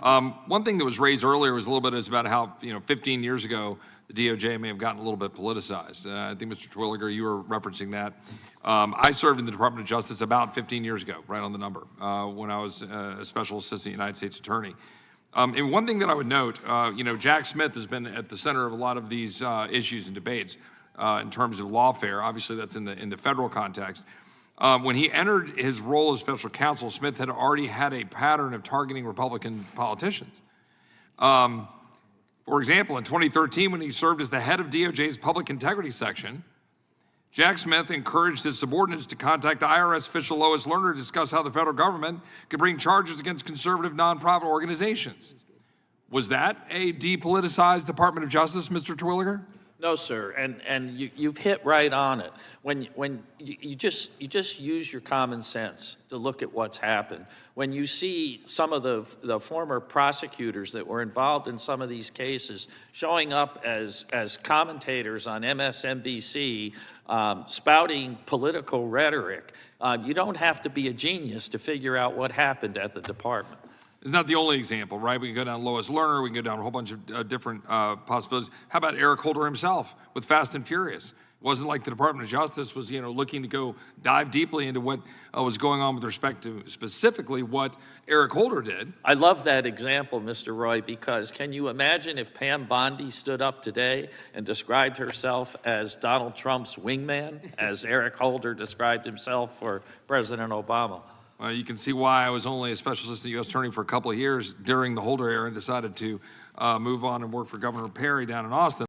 One thing that was raised earlier was a little bit is about how 15 years ago the DOJ may have gotten a little bit politicized. I think Mr. Terwilliger, you were referencing that. I served in the Department of Justice about 15 years ago, right on the number, when I was a Special Assistant United States Attorney. And one thing that I would note, Jack Smith has been at the center of a lot of these issues and debates in terms of lawfare. Obviously, that's in the federal context. When he entered his role as special counsel, Smith had already had a pattern of targeting Republican politicians. For example, in 2013, when he served as the head of DOJ's Public Integrity Section, Jack Smith encouraged his subordinates to contact IRS official Lois Lerner to discuss how the federal government could bring charges against conservative nonprofit organizations. Was that a depoliticized Department of Justice, Mr. Terwilliger? No, sir, and you've hit right on it. When you just use your common sense to look at what's happened. When you see some of the former prosecutors that were involved in some of these cases showing up as commentators on MSNBC, spouting political rhetoric, you don't have to be a genius to figure out what happened at the department. It's not the only example, right? We can go down Lois Lerner, we can go down a whole bunch of different possibilities. How about Eric Holder himself with Fast and Furious? It wasn't like the Department of Justice was, looking to go dive deeply into what was going on with respect to specifically what Eric Holder did. I love that example, Mr. Roy, because can you imagine if Pam Bondi stood up today and described herself as Donald Trump's wingman, as Eric Holder described himself for President Obama? You can see why I was only a Special Assistant U.S. Attorney for a couple of years during the Holder era and decided to move on and work for Governor Perry down in Austin.